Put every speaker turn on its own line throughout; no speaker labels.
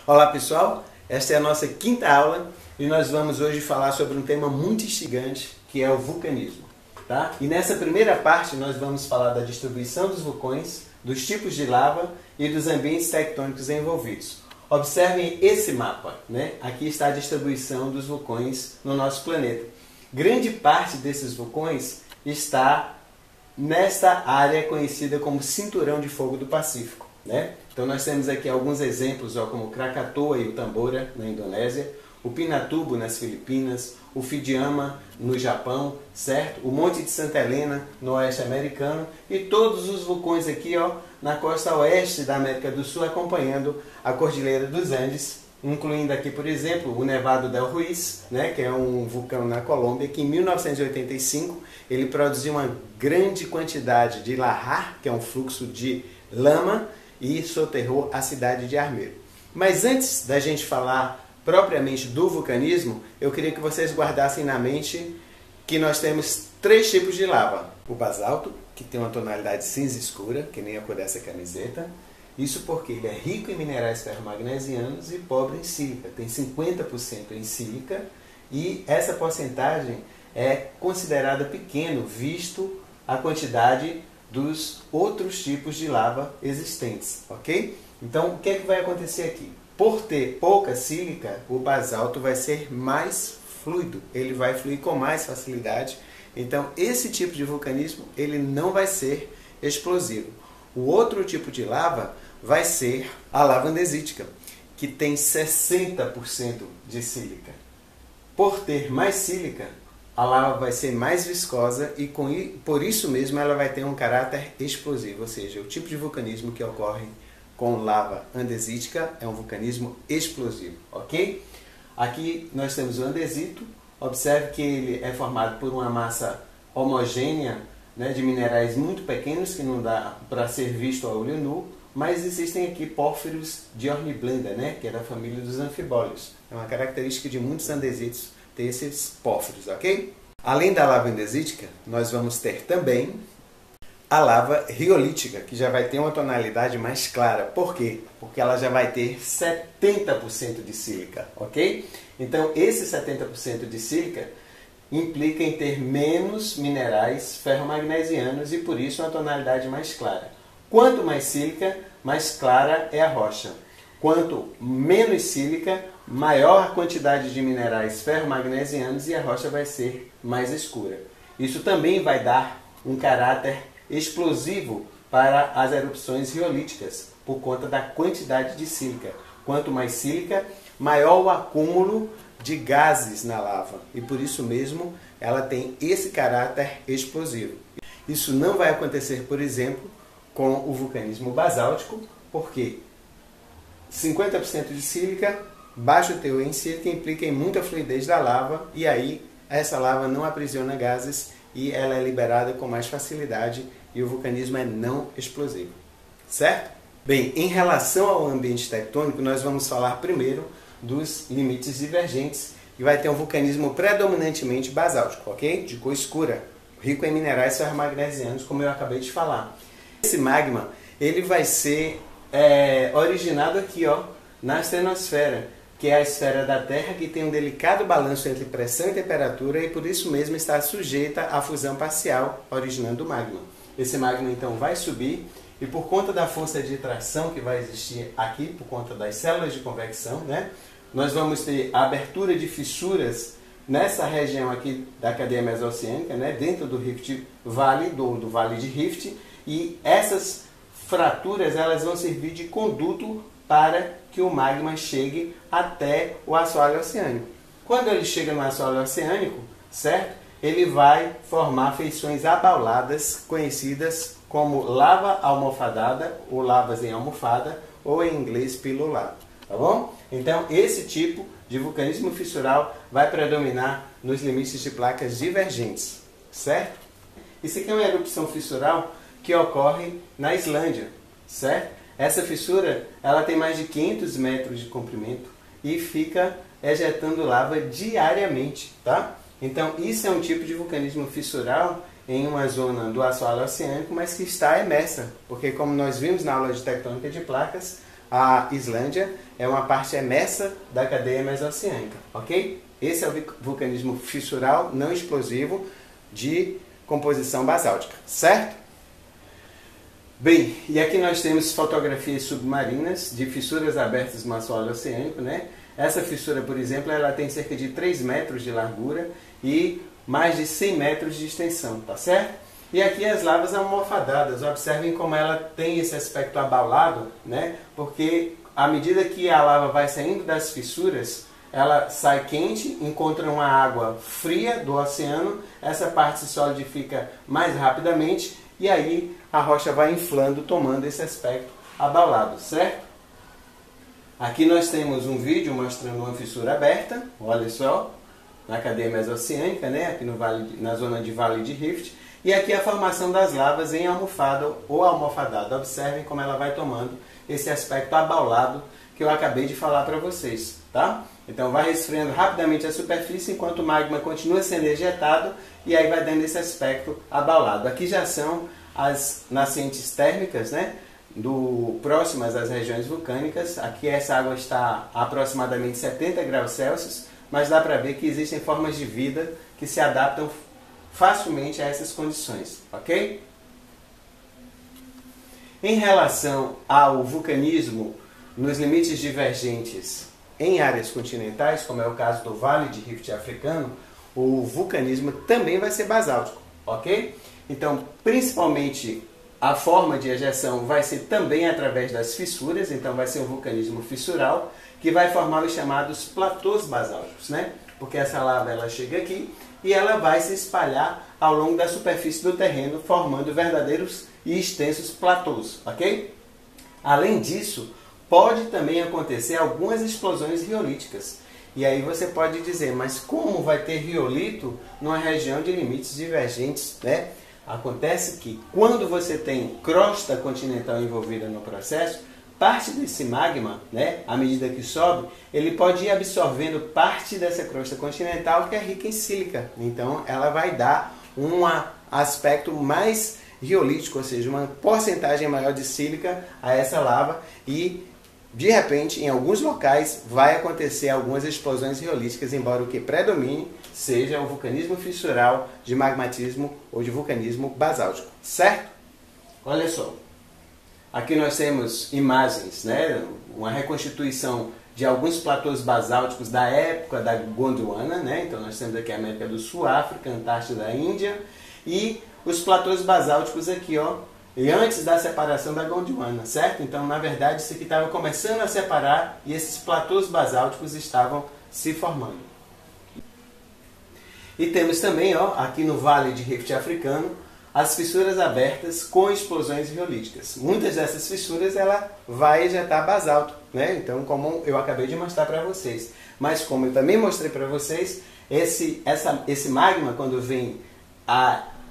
Olá pessoal, esta é a nossa quinta aula e nós vamos hoje falar sobre um tema muito instigante que é o vulcanismo. Tá? E nessa primeira parte nós vamos falar da distribuição dos vulcões, dos tipos de lava e dos ambientes tectônicos envolvidos. Observem esse mapa, né? Aqui está a distribuição dos vulcões no nosso planeta. Grande parte desses vulcões está nesta área conhecida como Cinturão de Fogo do Pacífico, né? Então nós temos aqui alguns exemplos, como o Krakatoa e o Tambora na Indonésia, o Pinatubo nas Filipinas, o Fujiyama no Japão, certo? O Monte de Santa Helena no oeste americano e todos os vulcões aqui, na costa oeste da América do Sul, acompanhando a Cordilheira dos Andes, incluindo aqui, por exemplo, o Nevado del Ruiz, né, que é um vulcão na Colômbia, que em 1985 ele produziu uma grande quantidade de lahar, que é um fluxo de lama, e soterrou a cidade de Armeiro. Mas antes da gente falar propriamente do vulcanismo, eu queria que vocês guardassem na mente que nós temos três tipos de lava. O basalto, que tem uma tonalidade cinza escura, que nem a cor dessa camiseta. Isso porque ele é rico em minerais ferromagnesianos e pobre em sílica. Tem 50% em sílica e essa porcentagem é considerada pequeno, visto a quantidade dos outros tipos de lava existentes, ok? Então, o que é que vai acontecer aqui? Por ter pouca sílica, o basalto vai ser mais fluido, ele vai fluir com mais facilidade. Então, esse tipo de vulcanismo, ele não vai ser explosivo. O outro tipo de lava vai ser a lava andesítica, que tem 60% de sílica. Por ter mais sílica, a lava vai ser mais viscosa e por isso mesmo ela vai ter um caráter explosivo, ou seja, o tipo de vulcanismo que ocorre com lava andesítica é um vulcanismo explosivo, ok? Aqui nós temos o andesito, observe que ele é formado por uma massa homogênea, né, de minerais muito pequenos que não dá para ser visto a olho nu, mas existem aqui pórfiros de hornblenda, né, que é da família dos anfibólios. É uma característica de muitos andesitos ter esses pórfiros, ok? Além da lava andesítica, nós vamos ter também a lava riolítica, que já vai ter uma tonalidade mais clara. Por quê? Porque ela já vai ter 70% de sílica, ok? Então, esse 70% de sílica implica em ter menos minerais ferromagnesianos e, por isso, uma tonalidade mais clara. Quanto mais sílica, mais clara é a rocha. Quanto menos sílica, maior a quantidade de minerais ferromagnesianos e a rocha vai ser mais escura. Isso também vai dar um caráter explosivo para as erupções riolíticas, por conta da quantidade de sílica. Quanto mais sílica, maior o acúmulo de gases na lava e por isso mesmo ela tem esse caráter explosivo. Isso não vai acontecer, por exemplo, com o vulcanismo basáltico, porque 50% de sílica, baixo teor em sílica implica em muita fluidez da lava e aí essa lava não aprisiona gases e ela é liberada com mais facilidade e o vulcanismo é não explosivo, certo? Bem, em relação ao ambiente tectônico, nós vamos falar primeiro dos limites divergentes e vai ter um vulcanismo predominantemente basáltico, ok? De cor escura, rico em minerais ferromagnesianos, como eu acabei de falar. Esse magma, ele vai ser originado aqui, na astenosfera, que é a esfera da Terra que tem um delicado balanço entre pressão e temperatura e por isso mesmo está sujeita à fusão parcial, originando o magma. Esse magma então vai subir e por conta da força de tração que vai existir aqui, por conta das células de convecção, né, nós vamos ter a abertura de fissuras nessa região aqui da cadeia mesoceânica, né, dentro do Rift Valley, do Vale de Rift, e essas fraturas elas vão servir de conduto para que o magma chegue até o assoalho oceânico. Quando ele chega no assoalho oceânico, certo? Ele vai formar feições abauladas, conhecidas como lava almofadada, ou lavas em almofada, ou em inglês pilular, tá bom? Então, esse tipo de vulcanismo fissural vai predominar nos limites de placas divergentes, certo? Isso aqui é uma erupção fissural que ocorre na Islândia, certo? Essa fissura ela tem mais de 500 metros de comprimento e fica ejetando lava diariamente, tá? Então, isso é um tipo de vulcanismo fissural em uma zona do assoalho oceânico, mas que está emersa, porque como nós vimos na aula de tectônica de placas, a Islândia é uma parte emersa da cadeia mesoceânica, ok? Esse é o vulcanismo fissural não explosivo de composição basáltica, certo? Bem, e aqui nós temos fotografias submarinas de fissuras abertas no assoalho oceânico, né? Essa fissura, por exemplo, ela tem cerca de 3 metros de largura e mais de 100 metros de extensão, tá certo? E aqui as lavas almofadadas, observem como ela tem esse aspecto abaulado, né? Porque à medida que a lava vai saindo das fissuras, ela sai quente, encontra uma água fria do oceano, essa parte se solidifica mais rapidamente e aí a rocha vai inflando, tomando esse aspecto abaulado, certo? Aqui nós temos um vídeo mostrando uma fissura aberta, olha só, na cadeia mesoceânica, né? Aqui no vale, na zona de Vale de Rift. E aqui a formação das lavas em almofada ou almofadada. Observem como ela vai tomando esse aspecto abaulado que eu acabei de falar para vocês, tá? Então vai resfriando rapidamente a superfície enquanto o magma continua sendo ejetado e aí vai dando esse aspecto abaulado. Aqui já são as nascentes térmicas, né? Próximas às regiões vulcânicas. Aqui essa água está a aproximadamente 70 graus Celsius, mas dá para ver que existem formas de vida que se adaptam facilmente a essas condições, ok? Em relação ao vulcanismo nos limites divergentes em áreas continentais, como é o caso do Vale de Rift africano, o vulcanismo também vai ser basáltico, ok? Então, principalmente a forma de ejeção vai ser também através das fissuras, então vai ser um vulcanismo fissural, que vai formar os chamados platôs basálticos, né? Porque essa lava ela chega aqui e ela vai se espalhar ao longo da superfície do terreno, formando verdadeiros e extensos platôs, ok? Além disso, pode também acontecer algumas explosões riolíticas. E aí você pode dizer, mas como vai ter riolito numa região de limites divergentes, né? Acontece que quando você tem crosta continental envolvida no processo, parte desse magma, né, à medida que sobe, ele pode ir absorvendo parte dessa crosta continental que é rica em sílica. Então ela vai dar um aspecto mais riolítico, ou seja, uma porcentagem maior de sílica a essa lava e de repente, em alguns locais, vai acontecer algumas explosões riolíticas, embora o que predomine seja o vulcanismo fissural de magmatismo ou de vulcanismo basáltico, certo? Olha só, aqui nós temos imagens, né? Uma reconstituição de alguns platôs basálticos da época da Gondwana, né? Então nós temos aqui a América do Sul, África, Antártida, Índia, e os platôs basálticos aqui, ó, e antes da separação da Gondwana, certo? Então, na verdade, isso aqui estava começando a separar e esses platôs basálticos estavam se formando. E temos também, ó, aqui no Vale de Rift africano, as fissuras abertas com explosões riolíticas. Muitas dessas fissuras ela vai ejetar basalto, né? Então, como eu acabei de mostrar para vocês. Mas como eu também mostrei para vocês, esse magma, quando vem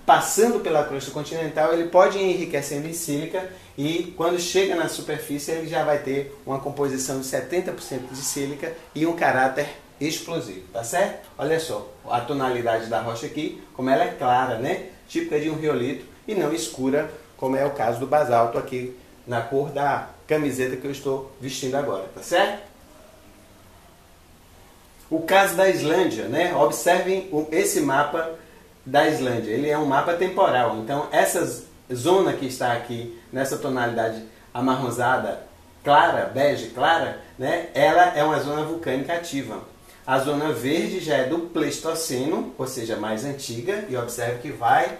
passando pela crosta continental, ele pode ir enriquecendo em sílica e quando chega na superfície ele já vai ter uma composição de 70% de sílica e um caráter explosivo, tá certo? Olha só, a tonalidade da rocha aqui, como ela é clara, né? Típica de um riolito e não escura, como é o caso do basalto aqui na cor da camiseta que eu estou vestindo agora, tá certo? O caso da Islândia, né? Observem esse mapa da Islândia. Ele é um mapa temporal. Então, essa zona que está aqui, nessa tonalidade amarronzada, clara, bege clara, né? Ela é uma zona vulcânica ativa. A zona verde já é do Pleistoceno, ou seja, mais antiga, e observe que vai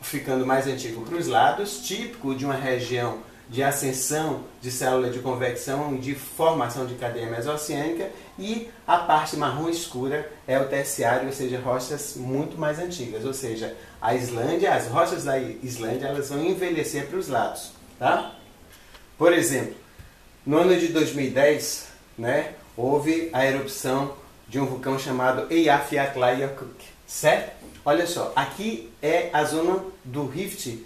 ficando mais antigo para os lados, típico de uma região de ascensão de célula de convecção e de formação de cadeia mesoceânica, e a parte marrom escura é o terciário, ou seja, rochas muito mais antigas, ou seja, a Islândia, as rochas da Islândia, elas vão envelhecer para os lados, tá? Por exemplo, no ano de 2010, né, houve a erupção de um vulcão chamado Eyjafjallajökull, certo? Olha só, aqui é a zona do Rift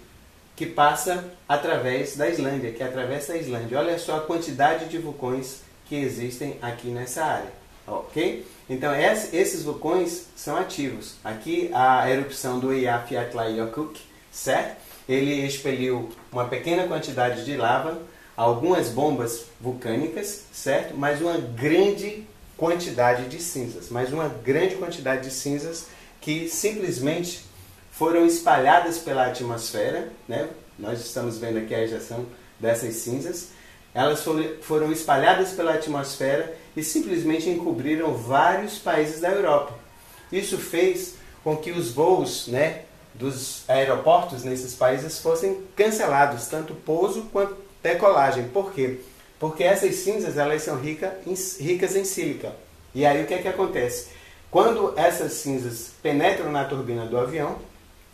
que passa através da Islândia, que atravessa a Islândia. Olha só a quantidade de vulcões que existem aqui nessa área, ok? Então esses vulcões são ativos. Aqui a erupção do Eyjafjallajökull, certo? Ele expeliu uma pequena quantidade de lava, algumas bombas vulcânicas, certo? Mas uma grande quantidade de cinzas, que simplesmente foram espalhadas pela atmosfera, né? Nós estamos vendo aqui a ejeção dessas cinzas. Elas foram espalhadas pela atmosfera e simplesmente encobriram vários países da Europa. Isso fez com que os voos, né, dos aeroportos nesses países fossem cancelados, tanto pouso quanto decolagem. Por quê? Porque essas cinzas elas são ricas em sílica. E aí o que é que acontece? Quando essas cinzas penetram na turbina do avião,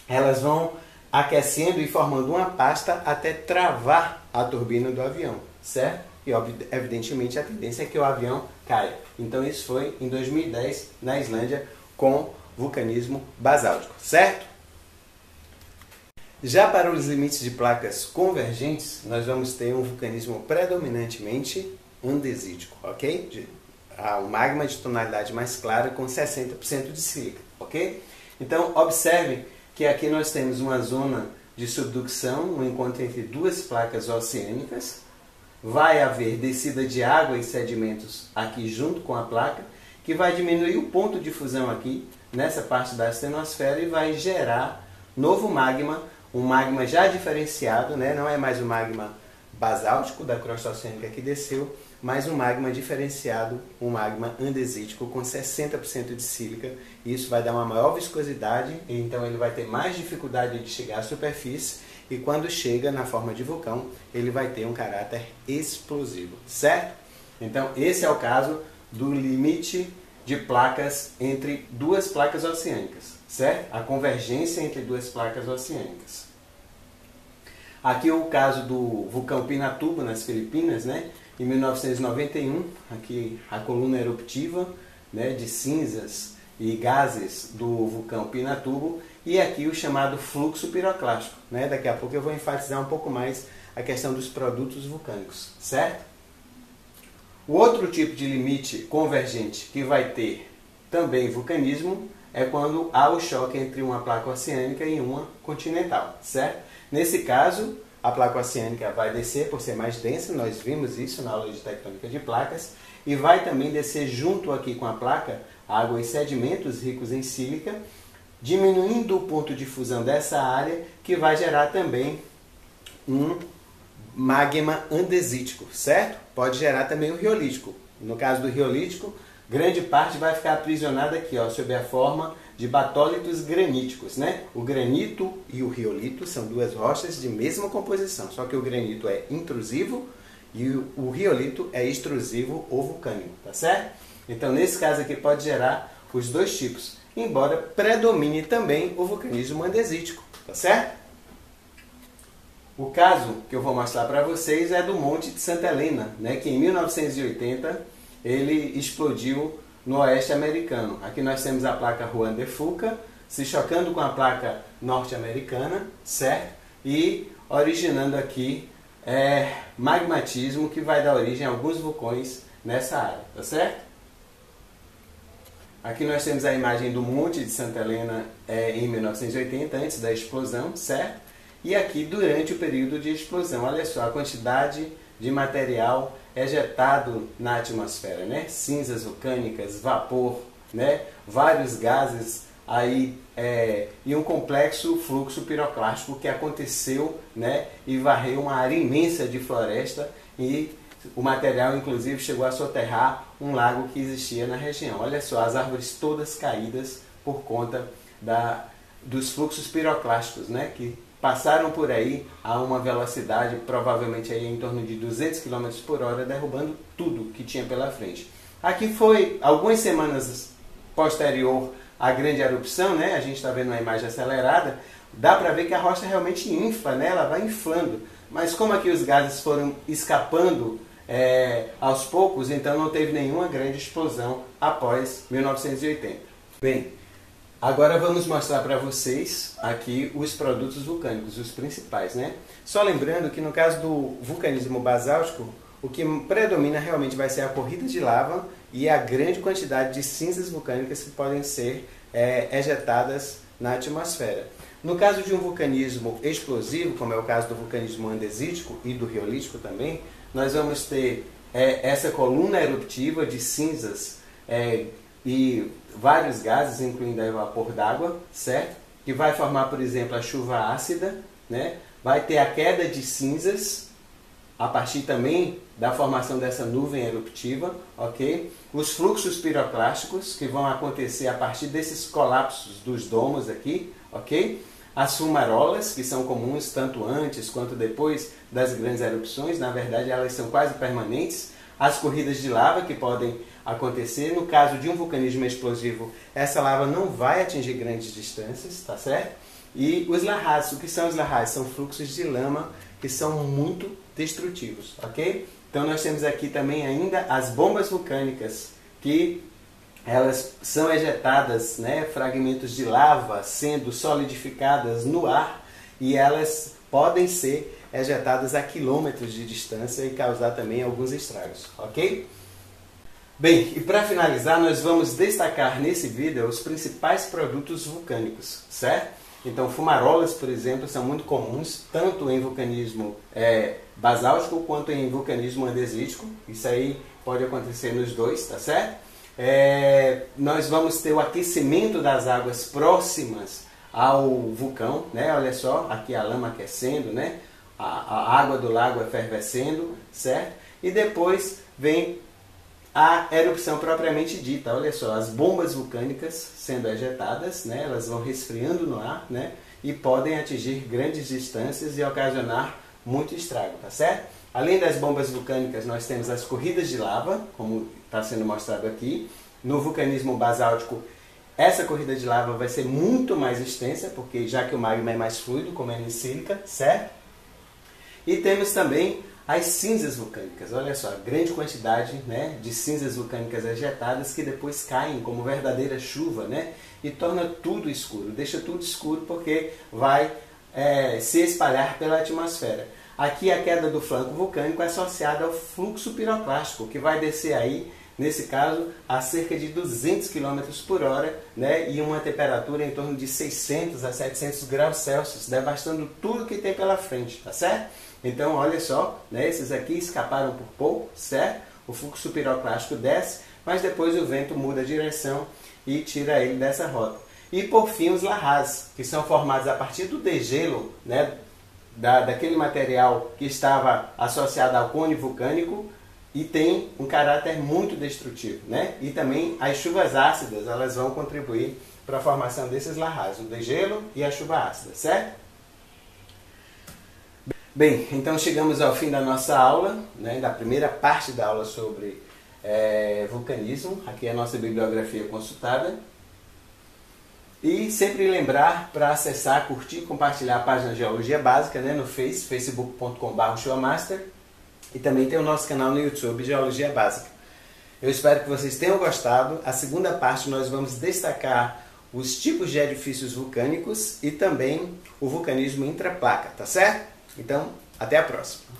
elas vão aquecendo e formando uma pasta até travar a turbina do avião, certo? E evidentemente a tendência é que o avião caia. Então isso foi em 2010 na Islândia com vulcanismo basáltico, certo? Já para os limites de placas convergentes, nós vamos ter um vulcanismo predominantemente andesítico, ok? O magma de tonalidade mais clara com 60% de sílica, ok? Então observe que aqui nós temos uma zona de subducção, um encontro entre duas placas oceânicas. Vai haver descida de água e sedimentos aqui junto com a placa, que vai diminuir o ponto de fusão aqui, nessa parte da astenosfera, e vai gerar novo magma, um magma já diferenciado, né? Não é mais o magma basáltico da crosta oceânica que desceu, mas um magma diferenciado, um magma andesítico com 60% de sílica. Isso vai dar uma maior viscosidade, então ele vai ter mais dificuldade de chegar à superfície, e quando chega na forma de vulcão, ele vai ter um caráter explosivo, certo? Então esse é o caso do limite de placas entre duas placas oceânicas, certo? A convergência entre duas placas oceânicas. Aqui o caso do vulcão Pinatubo, nas Filipinas, né? Em 1991, aqui a coluna eruptiva, né, de cinzas e gases do vulcão Pinatubo, e aqui o chamado fluxo piroclástico, né? Daqui a pouco eu vou enfatizar um pouco mais a questão dos produtos vulcânicos, certo? O outro tipo de limite convergente que vai ter também vulcanismo é quando há o choque entre uma placa oceânica e uma continental, certo? Nesse caso, a placa oceânica vai descer por ser mais densa, nós vimos isso na aula de tectônica de placas, e vai também descer junto aqui com a placa água e sedimentos ricos em sílica, diminuindo o ponto de fusão dessa área, que vai gerar também um magma andesítico, certo? Pode gerar também o riolítico. No caso do riolítico, grande parte vai ficar aprisionada aqui, ó, sob a forma de batólitos graníticos, né? O granito e o riolito são duas rochas de mesma composição, só que o granito é intrusivo e o riolito é extrusivo ou vulcânico, tá certo? Então, nesse caso aqui pode gerar os dois tipos, embora predomine também o vulcanismo andesítico, tá certo? O caso que eu vou mostrar para vocês é do Monte de Santa Helena, né, que em 1980 ele explodiu no oeste americano. Aqui nós temos a placa Juan de Fuca se chocando com a placa norte-americana, certo? E originando aqui magmatismo que vai dar origem a alguns vulcões nessa área, tá certo? Aqui nós temos a imagem do Monte de Santa Helena em 1980, antes da explosão, certo? E aqui durante o período de explosão, olha só a quantidade de material ejetado na atmosfera, né? Cinzas vulcânicas, vapor, né? Vários gases aí e um complexo fluxo piroclástico que aconteceu, né? E varreu uma área imensa de floresta, e o material inclusive chegou a soterrar um lago que existia na região. Olha só, as árvores todas caídas por conta dos fluxos piroclásticos, né? Que passaram por aí a uma velocidade provavelmente aí em torno de 200 km por hora, derrubando tudo que tinha pela frente. Aqui foi algumas semanas posterior à grande erupção, né? A gente está vendo uma imagem acelerada, dá para ver que a rocha realmente infla, né? Ela vai inflando, mas como aqui os gases foram escapando aos poucos, então não teve nenhuma grande explosão após 1980. Bem, agora vamos mostrar para vocês aqui os produtos vulcânicos, os principais, né? Só lembrando que no caso do vulcanismo basáltico, o que predomina realmente vai ser a corrida de lava e a grande quantidade de cinzas vulcânicas que podem ser ejetadas na atmosfera. No caso de um vulcanismo explosivo, como é o caso do vulcanismo andesítico e do riolítico também, nós vamos ter essa coluna eruptiva de cinzas e vários gases, incluindo o vapor d'água, certo? Que vai formar, por exemplo, a chuva ácida, né? Vai ter a queda de cinzas, a partir também da formação dessa nuvem eruptiva, ok? Os fluxos piroclásticos, que vão acontecer a partir desses colapsos dos domos aqui, ok? As fumarolas, que são comuns tanto antes quanto depois das grandes erupções, na verdade elas são quase permanentes. As corridas de lava, que podem acontecer. No caso de um vulcanismo explosivo, essa lava não vai atingir grandes distâncias, tá certo? E os lahars, o que são os lahars? São fluxos de lama que são muito destrutivos, ok? Então nós temos aqui também ainda as bombas vulcânicas, que elas são ejetadas, né, fragmentos de lava sendo solidificadas no ar, e elas podem ser ejetadas a quilômetros de distância e causar também alguns estragos, ok? Bem, e para finalizar, nós vamos destacar nesse vídeo os principais produtos vulcânicos, certo? Então, fumarolas, por exemplo, são muito comuns, tanto em vulcanismo basáltico quanto em vulcanismo andesítico. Isso aí pode acontecer nos dois, tá certo? Nós vamos ter o aquecimento das águas próximas ao vulcão, né? Olha só, aqui a lama aquecendo, né? A água do lago efervescendo, certo? E depois vem a erupção propriamente dita. Olha só, as bombas vulcânicas sendo ejetadas, né? Elas vão resfriando no ar, né? E podem atingir grandes distâncias e ocasionar muito estrago, tá certo? Além das bombas vulcânicas, nós temos as corridas de lava, como está sendo mostrado aqui. No vulcanismo basáltico, essa corrida de lava vai ser muito mais extensa, porque já que o magma é mais fluido, como é em sílica, certo? E temos também as cinzas vulcânicas. Olha só, grande quantidade, né, de cinzas vulcânicas ejetadas que depois caem como verdadeira chuva, né, e torna tudo escuro. Deixa tudo escuro porque vai se espalhar pela atmosfera. Aqui a queda do flanco vulcânico é associada ao fluxo piroclástico, que vai descer aí, nesse caso, a cerca de 200 km por hora, né, e uma temperatura em torno de 600 a 700 graus Celsius, devastando tudo que tem pela frente, tá certo? Então, olha só, né, esses aqui escaparam por pouco, certo? O fluxo piroclástico desce, mas depois o vento muda a direção e tira ele dessa rota. E por fim, os lahars, que são formados a partir do degelo, né, daquele material que estava associado ao cone vulcânico e tem um caráter muito destrutivo, né? E também as chuvas ácidas, elas vão contribuir para a formação desses lahars, o degelo e a chuva ácida, certo? Bem, então chegamos ao fim da nossa aula, né, da primeira parte da aula sobre vulcanismo. Aqui é a nossa bibliografia consultada. E sempre lembrar para acessar, curtir e compartilhar a página Geologia Básica, né, no facebook.com/showmaster, e também tem o nosso canal no YouTube, Geologia Básica. Eu espero que vocês tenham gostado. A segunda parte nós vamos destacar os tipos de edifícios vulcânicos e também o vulcanismo intraplaca, tá certo? Então, até a próxima!